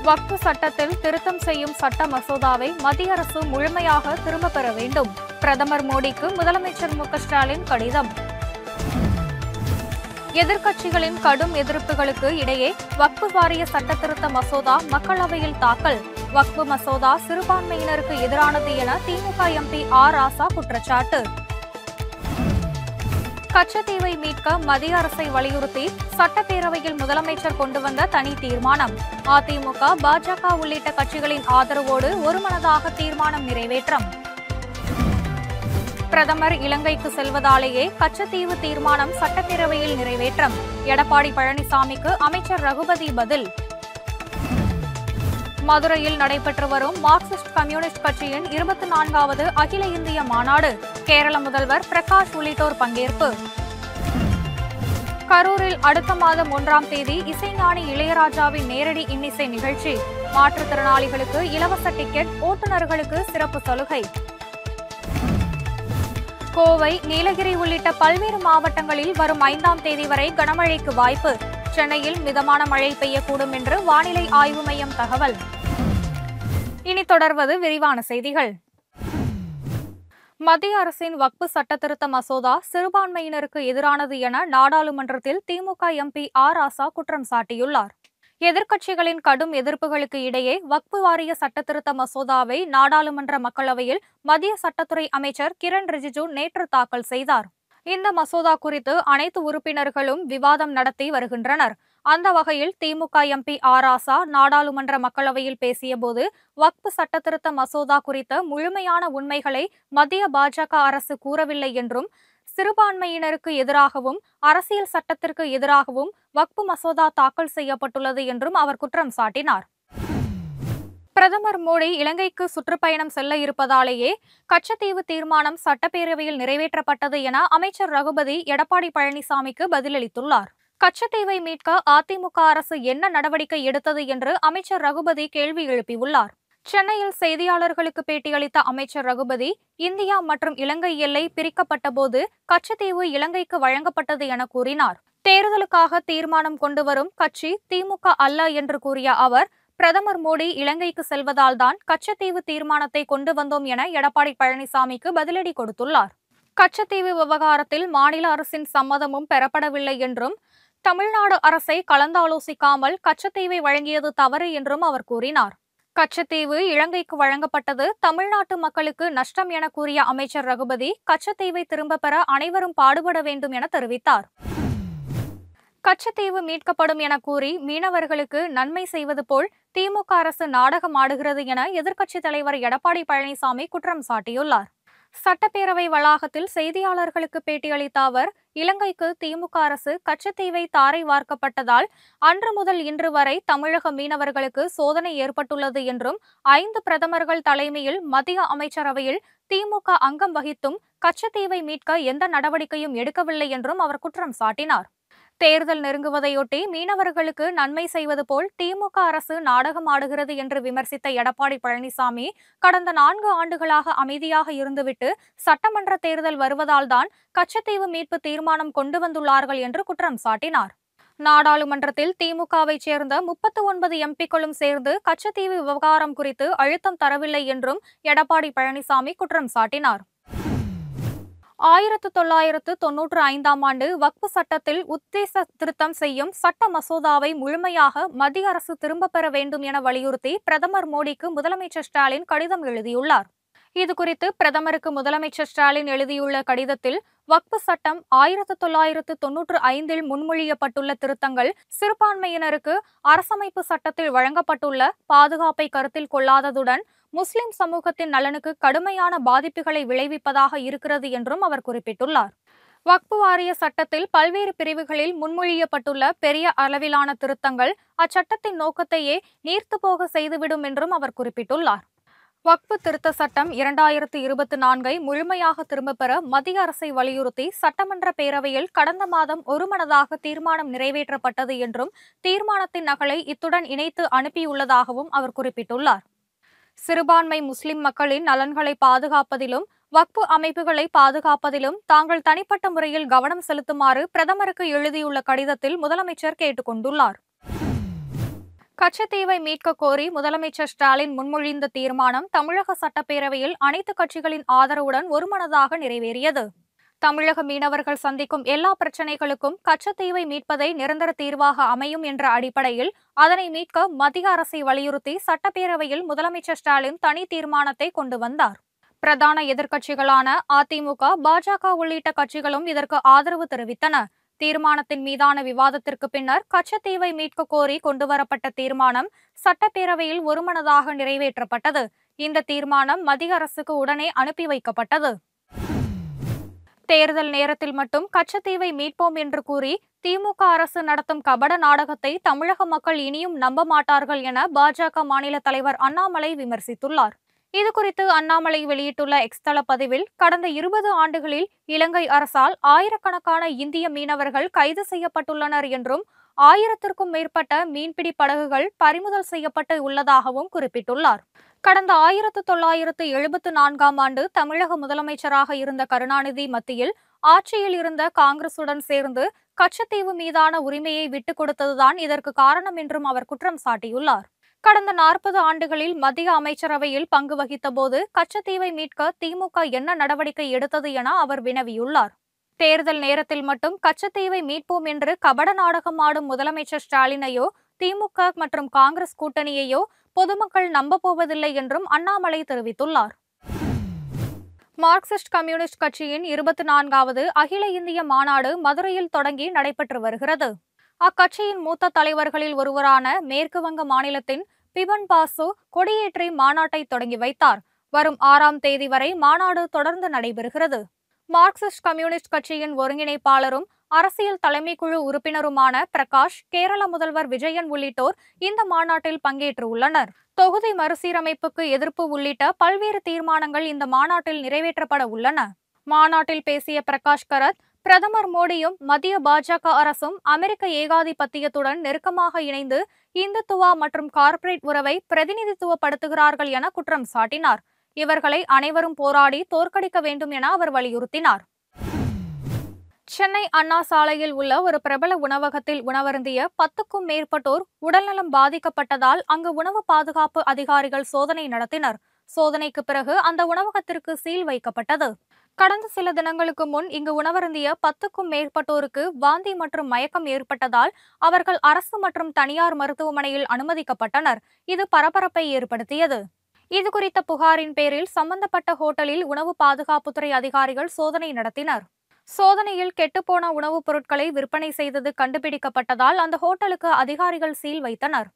வக்ஃப் சட்டத்தில் திருத்தம் செய்யும் சட்ட மசோதாவை மத்திய அரசு முழுமையாக திரும்பப் பெற வேண்டும். பிரதமர் மோடிக்கு முதலமைச்சர் மு.க.ஸ்டாலின் கடிதம். எதிர்க்கட்சிகளின் கடும் எதிர்ப்புகளுக்கு இடையே வக்ஃப் வாரிய சட்டத்திருத்த மசோதா மக்களவையில் தாக்கல். வக்ஃப் மசோதா சிறுபான்மையினருக்கு எதிரானது என திமுக எம்பி ஆர். ராசா குற்றச்சாட்டு. கச்சத்தீவை மீட்க மத்திய அரசை வலியுறுத்தி சட்டப்பேரவையில் முதலமைச்சர் கொண்டு வந்த தனி தீர்மானம். அதிமுக, பாஜக உள்ளிட்ட கட்சிகளின் ஆதரவோடு ஒருமனதாக தீர்மானம் நிறைவேற்றம். பிரதமர் இலங்கைக்கு செல்வதாலேயே கச்சத்தீவு தீர்மானம் சட்டப்பேரவையில் நிறைவேற்றம். எடப்பாடி பழனிசாமிக்கு அமைச்சர் ரகுபதி பதில். மதுரையில் நடைபெற்று வரும் மார்க்சிஸ்ட் கம்யூனிஸ்ட் கட்சியின் 24வது அகில இந்திய மாநாடு. கேரள முதல்வர் பிரகாஷ் உள்ளிட்டோர் பங்கேற்பு. கரூரில் அடுத்த மாதம் 1ஆம் தேதி இசைஞானி இளையராஜாவின் நேரடி இன்னிசை நிகழ்ச்சி. மாற்றுத்திறனாளிகளுக்கு இலவச டிக்கெட், ஓட்டுநர்களுக்கு சிறப்பு சலுகை. கோவை, நீலகிரி உள்ளிட்ட பல்வேறு மாவட்டங்களில் வரும் 5ஆம் தேதி வரை கனமழைக்கு வாய்ப்பு. சென்னையில் மிதமான மழை பெய்யக்கூடும் என்று வானிலை ஆய்வு மையம் தகவல். இனி தொடர்வது விரிவான செய்திகள். மத்திய அரசின் வக்ஃப் சட்டத்திருத்த மசோதா சிறுபான்மையினருக்கு எதிரானது என நாடாளுமன்றத்தில் திமுக எம்பி ஆர். ராசா குற்றம் சாட்டியுள்ளார். எதிர்க்கட்சிகளின் கடும் எதிர்ப்புகளுக்கு இடையே வக்ஃப் வாரிய சட்டத்திருத்த மசோதாவை நாடாளுமன்ற மக்களவையில் மத்திய சட்டத்துறை அமைச்சர் கிரண் ரிஜிஜு நேற்று தாக்கல் செய்தார். இந்த மசோதா குறித்து அனைத்து உறுப்பினர்களும் விவாதம் நடத்தி வருகின்றனர். அந்த வகையில் திமுக எம்பி ஆர். ராசா நாடாளுமன்ற மக்களவையில் பேசியபோது வக்ஃப் சட்டத்திருத்த மசோதா குறித்த முழுமையான உண்மைகளை மத்திய பாஜக அரசு கூறவில்லை என்றும், சிறுபான்மையினருக்கு எதிராகவும் அரசியல் சட்டத்திற்கு எதிராகவும் வக்ஃப் மசோதா தாக்கல் செய்யப்பட்டுள்ளது என்றும் அவர் குற்றம் சாட்டினார். பிரதமர் மோடி இலங்கைக்கு சுற்றுப்பயணம் செல்ல இருப்பதாலேயே கச்சத்தீவு தீர்மானம் சட்டப்பேரவையில் நிறைவேற்றப்பட்டது என அமைச்சர் ரகுபதி எடப்பாடி பழனிசாமிக்கு பதிலளித்துள்ளார். கச்சத்தீவை மீட்க அதிமுக அரசு என்ன நடவடிக்கை எடுத்தது என்று அமைச்சர் ரகுபதி கேள்வி எழுப்பியுள்ளார். சென்னையில் செய்தியாளர்களுக்கு பேட்டியளித்த அமைச்சர் ரகுபதி, இந்தியா மற்றும் இலங்கை எல்லை பிரிக்கப்பட்டபோது கச்சத்தீவு இலங்கைக்கு வழங்கப்பட்டது என கூறினார். தேர்தலுக்காக தீர்மானம் கொண்டுவரும் கட்சி திமுக அல்ல என்று கூறிய அவர், பிரதமர் மோடி இலங்கைக்கு செல்வதால் தான் கச்சத்தீவு தீர்மானத்தை கொண்டு வந்தோம் என எடப்பாடி பழனிசாமிக்கு பதிலடி கொடுத்துள்ளார். கச்சத்தீவு விவகாரத்தில் மாநில அரசின் சம்மதமும் பெறப்படவில்லை என்றும், தமிழ்நாடு அரசை கலந்தாலோசிக்காமல் கச்சத்தீவை வழங்கியது தவறு என்றும் அவர் கூறினார். கச்சத்தீவு இலங்கைக்கு வழங்கப்பட்டது தமிழ்நாட்டு மக்களுக்கு நஷ்டம் என கூறிய அமைச்சர் ரகுபதி, கச்சத்தீவை திரும்ப பெற அனைவரும் பாடுபட வேண்டும் என தெரிவித்தார். கச்சத்தீவு மீட்கப்படும் என கூறி மீனவர்களுக்கு நன்மை செய்வது போல் திமுக அரசு நாடகம் ஆடுகிறது என எதிர்க்கட்சித் தலைவர் எடப்பாடி பழனிசாமி குற்றம் சாட்டியுள்ளார். சட்டப்பேரவை வளாகத்தில் செய்தியாளர்களுக்கு பேட்டியளித்த அவர், இலங்கைக்கு திமுக அரசு கச்சத்தீவை தாரை வார்க்கப்பட்டதால் அன்று முதல் இன்று வரை தமிழக மீனவர்களுக்கு சோதனை ஏற்பட்டுள்ளது என்றும், 5 பிரதமர்கள் தலைமையில் மத்திய அமைச்சரவையில் திமுக அங்கம் வகித்தும் கச்சத்தீவை மீட்க எந்த நடவடிக்கையும் எடுக்கவில்லை என்றும் அவர் குற்றம் சாட்டினார். தேர்தல் நெருங்குவதையொட்டி மீனவர்களுக்கு நன்மை செய்வது போல் திமுக அரசு நாடகம் ஆடுகிறது என்று விமர்சித்த எடப்பாடி பழனிசாமி, கடந்த 4 ஆண்டுகளாக அமைதியாக இருந்துவிட்டு சட்டமன்ற தேர்தல் வருவதால்தான் கச்சத்தீவு மீட்பு தீர்மானம் கொண்டு வந்துள்ளார்கள் என்று குற்றம் சாட்டினார். நாடாளுமன்றத்தில் திமுகவை சேர்ந்த 39 எம்பிக்களும் சேர்ந்து கச்சத்தீவு விவகாரம் குறித்து அழுத்தம் தரவில்லை என்றும் எடப்பாடி பழனிசாமி குற்றம் சாட்டினார். 1995ஆம் ஆண்டு வக்ஃப் சட்டத்தில் உத்தேச திருத்தம் செய்யும் சட்ட மசோதாவை முழுமையாக மத்திய அரசு திரும்பப் பெற வேண்டும் என வலியுறுத்தி பிரதமர் மோடிக்கு முதலமைச்சர் ஸ்டாலின் கடிதம் எழுதியுள்ளார். இதுகுறித்து பிரதமருக்கு முதலமைச்சர் ஸ்டாலின் எழுதியுள்ள கடிதத்தில், வக்ஃப் சட்டம் 1995இல் முன்மொழியப்பட்டுள்ள திருத்தங்கள் சிறுபான்மையினருக்கு அரசமைப்பு சட்டத்தில் வழங்கப்பட்டுள்ள பாதுகாப்பை கருத்தில் கொள்ளாததுடன் முஸ்லிம் சமூகத்தின் நலனுக்கு கடுமையான பாதிப்புகளை விளைவிப்பதாக இருக்கிறது என்றும் அவர் குறிப்பிட்டுள்ளார். வக்ஃப் வாரிய சட்டத்தில் பல்வேறு பிரிவுகளில் முன்மொழியப்பட்டுள்ள பெரிய அளவிலான திருத்தங்கள் அச்சட்டத்தின் நோக்கத்தையே நீர்த்துப்போக செய்துவிடும் என்றும் அவர் குறிப்பிட்டுள்ளார். வக்ஃப் திருத்த சட்டம் 2024ஐ முழுமையாக திரும்பப் பெற மத்திய அரசை வலியுறுத்தி சட்டமன்ற பேரவையில் கடந்த மாதம் ஒருமனதாக தீர்மானம் நிறைவேற்றப்பட்டது என்றும், தீர்மானத்தின் நகலை இத்துடன் இணைத்து அனுப்பியுள்ளதாகவும் அவர் குறிப்பிட்டுள்ளார். சிறுபான்மை முஸ்லிம் மக்களின் நலன்களை பாதுகாப்பதிலும் வக்ஃப் அமைப்புகளை பாதுகாப்பதிலும் தாங்கள் தனிப்பட்ட முறையில் கவனம் செலுத்துமாறு பிரதமருக்கு எழுதியுள்ள கடிதத்தில் முதலமைச்சர் கேட்டுக் கொண்டுள்ளார். கச்சத்தீவை மீட்க கோரி முதலமைச்சர் ஸ்டாலின் முன்மொழிந்த தீர்மானம் தமிழக சட்டப்பேரவையில் அனைத்து கட்சிகளின் ஆதரவுடன் ஒருமனதாக நிறைவேறியது. தமிழக மீனவர்கள் சந்திக்கும் எல்லா பிரச்சினைகளுக்கும் கச்சத்தீவை மீட்பதை நிரந்தர தீர்வாக அமையும் என்ற அடிப்படையில் அதனை மீட்க மத்திய அரசை வலியுறுத்தி சட்டப்பேரவையில் முதலமைச்சர் ஸ்டாலின் தனி தீர்மானத்தை கொண்டு வந்தார். பிரதான எதிர்க்கட்சிகளான அதிமுக, பாஜக உள்ளிட்ட கட்சிகளும் இதற்கு ஆதரவு தெரிவித்தன. தீர்மானத்தின் மீதான விவாதத்திற்கு பின்னர் கச்சத்தீவை மீட்க கோரி கொண்டுவரப்பட்ட தீர்மானம் சட்டப்பேரவையில் ஒருமனதாக நிறைவேற்றப்பட்டது. இந்த தீர்மானம் மத்திய அரசுக்கு உடனே அனுப்பி வைக்கப்பட்டது. தேர்தல் நேரத்தில் மட்டும் கச்சத்தீவை மீட்போம் என்று கூறி திமுக அரசு நடத்தும் கபட நாடகத்தை தமிழக மக்கள் இனியும் நம்ப மாட்டார்கள் என பாஜக மாநில தலைவர் அண்ணாமலை விமர்சித்துள்ளார். இதுகுறித்து அண்ணாமலை வெளியிட்டுள்ள எக்ஸ் தள பதிவில், கடந்த 20 ஆண்டுகளில் இலங்கை அரசால் ஆயிரக்கணக்கான இந்திய மீனவர்கள் கைது செய்யப்பட்டுள்ளனர் என்றும் 1000த்திற்கும் மேற்பட்ட மீன்பிடி படகுகள் பறிமுதல் செய்யப்பட்டு உள்ளதாகவும் குறிப்பிட்டுள்ளார். கடந்த 1974ஆம் ஆண்டு தமிழக முதலமைச்சராக இருந்த கருணாநிதி மத்தியில் ஆட்சியில் இருந்த காங்கிரசுடன் சேர்ந்து கச்சத்தீவு மீதான உரிமையை விட்டுக் கொடுத்ததுதான் இதற்கு காரணம் என்றும் அவர் குற்றம் சாட்டியுள்ளார். கடந்த 40 ஆண்டுகளில் மத்திய அமைச்சரவையில் பங்கு வகித்த போது கச்சத்தீவை மீட்க திமுக என்ன நடவடிக்கை எடுத்தது என அவர் வினவியுள்ளார். தேர்தல் நேரத்தில் மட்டும் கச்சத்தீவை மீட்போம் என்று கபட நாடகம் ஆடும் முதலமைச்சர் ஸ்டாலினையோ திமுக மற்றும் காங்கிரஸ் கூட்டணியையோ பொதுமக்கள் நம்பப்போவதில்லை என்றும் அண்ணாமலை தெரிவித்துள்ளார். மார்க்சிஸ்ட் கம்யூனிஸ்ட் கட்சியின் 24வது அகில இந்திய மாநாடு மதுரையில் தொடங்கி நடைபெற்று வருகிறது. அக்கட்சியின் மூத்த தலைவர்களில் ஒருவரான மேற்கு வங்க மாநிலத்தின் பிபன் பாசு கொடியேற்றி மாநாட்டை தொடங்கி வைத்தார். வரும் 6ஆம் தேதி வரை மாநாடு தொடர்ந்து நடைபெறுகிறது. மார்க்சிஸ்ட் கம்யூனிஸ்ட் கட்சியின் ஒருங்கிணைப்பாளரும் அரசியல் தலைமைக்குழு உறுப்பினருமான பிரகாஷ், கேரள முதல்வர் விஜயன் உள்ளிட்டோர் இந்த மாநாட்டில் பங்கேற்று உள்ளனர். தொகுதி மறுசீரமைப்புக்கு எதிர்ப்பு உள்ளிட்ட பல்வேறு தீர்மானங்கள் இந்த மாநாட்டில் நிறைவேற்றப்பட உள்ளன. மாநாட்டில் பேசிய பிரகாஷ் கரத், பிரதமர் மோடியும் மத்திய பாஜக அரசும் அமெரிக்க ஏகாதிபத்தியத்துடன் நெருக்கமாக இணைந்து இந்துத்துவா மற்றும் கார்ப்பரேட் உறவை பிரதிநிதித்துவப்படுத்துகிறார்கள் என குற்றம் சாட்டினார். இவர்களை அனைவரும் போராடி தோற்கடிக்க வேண்டும் என அவர் வலியுறுத்தினார். சென்னை அண்ணா சாலையில் உள்ள ஒரு பிரபல உணவகத்தில் உணவருந்திய 10க்கும் மேற்பட்டோர் உடல்நலம் பாதிக்கப்பட்டதால் அங்கு உணவு பாதுகாப்பு அதிகாரிகள் சோதனை நடத்தினர். சோதனைக்கு பிறகு அந்த உணவகத்திற்கு சீல் வைக்கப்பட்டது. கடந்த சில தினங்களுக்கு முன் இங்கு உணவருந்திய 10க்கும் மேற்பட்டோருக்கு வாந்தி மற்றும் மயக்கம் ஏற்பட்டதால் அவர்கள் அரசு மற்றும் தனியார் மருத்துவமனையில் அனுமதிக்கப்பட்டனர். இது பரபரப்பை ஏற்படுத்தியது. இதுகுறித்த புகாரின் பேரில் சம்பந்தப்பட்ட ஹோட்டலில் உணவு பாதுகாப்புத்துறை அதிகாரிகள் சோதனை நடத்தினர். சோதனையில் கெட்டுப்போன உணவுப் பொருட்களை விற்பனை செய்தது கண்டுபிடிக்கப்பட்டதால் அந்த ஹோட்டலுக்கு அதிகாரிகள் சீல் வைத்தனர்.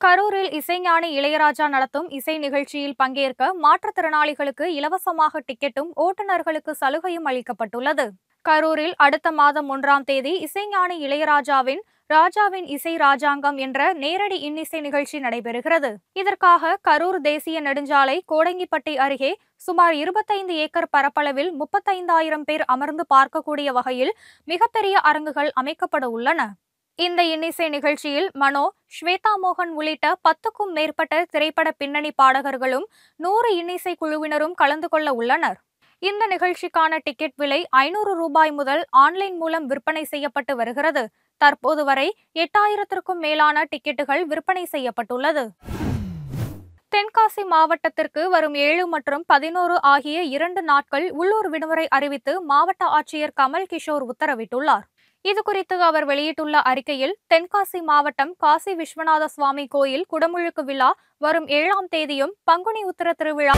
கரூரில் இசைஞானி இளையராஜா நடத்தும் இசை நிகழ்ச்சியில் பங்கேற்க மாற்றுத்திறனாளிகளுக்கு இலவசமாக டிக்கெட்டும் ஓட்டுநர்களுக்கு சலுகையும் அளிக்கப்பட்டுள்ளது. கரூரில் அடுத்த மாதம் 1ஆம் தேதி இசைஞானி இளையராஜாவின் ராஜாவின் இசை ராஜாங்கம் என்ற நேரடி இன்னிசை நிகழ்ச்சி நடைபெறுகிறது. இதற்காக கரூர் தேசிய நெடுஞ்சாலை கோடங்கிப்பட்டி அருகே சுமார் 25 ஏக்கர் பரப்பளவில் 35,000 பேர் அமர்ந்து பார்க்கக்கூடிய வகையில் மிகப்பெரிய அரங்குகள் அமைக்கப்பட உள்ளன. இந்த இன்னிசை நிகழ்ச்சியில் மனோ, ஸ்வேதா மோகன் உள்ளிட்ட 10க்கும் மேற்பட்ட திரைப்பட பின்னணி பாடகர்களும் 100 இன்னிசை குழுவினரும் கலந்து கொள்ள உள்ளனர். இந்த நிகழ்ச்சிக்கான டிக்கெட் விலை 500 ரூபாய் முதல் ஆன்லைன் மூலம் விற்பனை செய்யப்பட்டு வருகிறது. தற்போது வரை 8000த்திற்கும் மேலான டிக்கெட்டுகள் விற்பனை செய்யப்பட்டுள்ளது. தென்காசி மாவட்டத்திற்கு வரும் 7 மற்றும் 11 ஆகிய 2 நாட்கள் உள்ளூர் விடுமுறை அறிவித்து மாவட்ட ஆட்சியர் கமல் கிஷோர் உத்தரவிட்டுள்ளார். இதுகுறித்து அவர் வெளியிட்டுள்ள அறிக்கையில், தென்காசி மாவட்டம் காசி விஸ்வநாத சுவாமி கோயில் குடமுழுக்கு விழா வரும் 7ஆம் தேதியும் பங்குனி உத்திர திருவிழா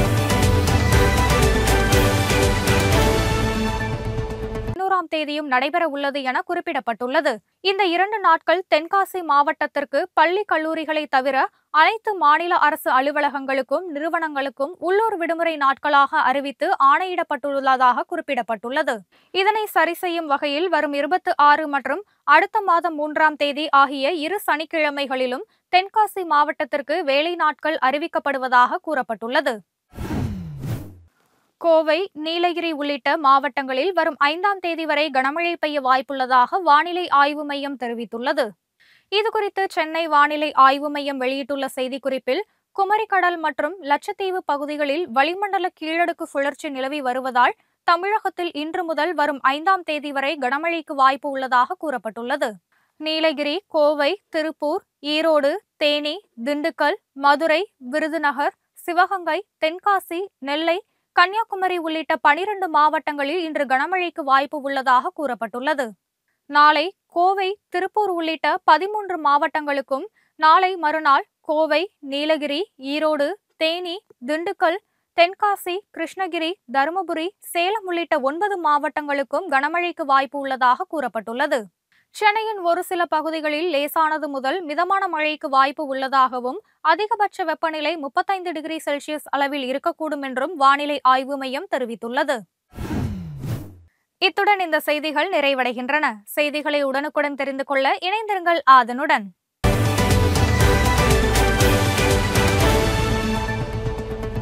11ஆம் தேதியும் நடைபெற உள்ளது என குறிப்பிடப்பட்டுள்ளது. இந்த 2 நாட்கள் தென்காசி மாவட்டத்திற்கு பள்ளி கல்லூரிகளை தவிர அனைத்து மாநில அரசு அலுவலகங்களுக்கும் நிறுவனங்களுக்கும் உள்ளூர் விடுமுறை நாட்களாக அறிவித்து ஆணையிடப்பட்டுள்ளதாக குறிப்பிடப்பட்டுள்ளது. இதனை சரி செய்யும் வகையில் வரும் 26 மற்றும் அடுத்த மாதம் 3ஆம் தேதி ஆகிய 2 சனிக்கிழமைகளிலும் தென்காசி மாவட்டத்திற்கு வேலை நாட்கள் அறிவிக்கப்படுவதாக கூறப்பட்டுள்ளது. கோவை, நீலகிரி உள்ளிட்ட மாவட்டங்களில் வரும் 5ஆம் தேதி வரை கனமழை பெய்ய வாய்ப்புள்ளதாக வானிலை ஆய்வு மையம் தெரிவித்துள்ளது. இதுகுறித்து சென்னை வானிலை ஆய்வு மையம் வெளியிட்டுள்ள செய்திக்குறிப்பில், குமரிக்கடல் மற்றும் லட்சத்தீவு பகுதிகளில் வளிமண்டல கீழடுக்கு சுழற்சி நிலவி வருவதால் தமிழகத்தில் இன்று முதல் வரும் 5ஆம் தேதி வரை கனமழைக்கு வாய்ப்பு உள்ளதாக கூறப்பட்டுள்ளது. நீலகிரி, கோவை, திருப்பூர், ஈரோடு, தேனி, திண்டுக்கல், மதுரை, விருதுநகர், சிவகங்கை, தென்காசி, நெல்லை, கன்னியாகுமரி உள்ளிட்ட 12 மாவட்டங்களில் இன்று கனமழைக்கு வாய்ப்பு உள்ளதாக கூறப்பட்டுள்ளது. நாளை கோவை, திருப்பூர் உள்ளிட்ட 13 மாவட்டங்களுக்கும், நாளை மறுநாள் கோவை, நீலகிரி, ஈரோடு, தேனி, திண்டுக்கல், தென்காசி, கிருஷ்ணகிரி, தருமபுரி, சேலம் உள்ளிட்ட 9 மாவட்டங்களுக்கும் கனமழைக்கு வாய்ப்பு உள்ளதாக கூறப்பட்டுள்ளது. சென்னையின் ஒரு சில பகுதிகளில் லேசானது முதல் மிதமான மழைக்கு வாய்ப்பு உள்ளதாகவும், அதிகபட்ச வெப்பநிலை 35 டிகிரி செல்சியஸ் அளவில் இருக்கக்கூடும் என்றும் வானிலை ஆய்வு மையம் தெரிவித்துள்ளது. இத்துடன் இந்த செய்திகள் நிறைவடைகின்றன. செய்திகளை உடனுக்குடன் தெரிந்து கொள்ள இணைந்திருங்கள் ஆதனுடன்.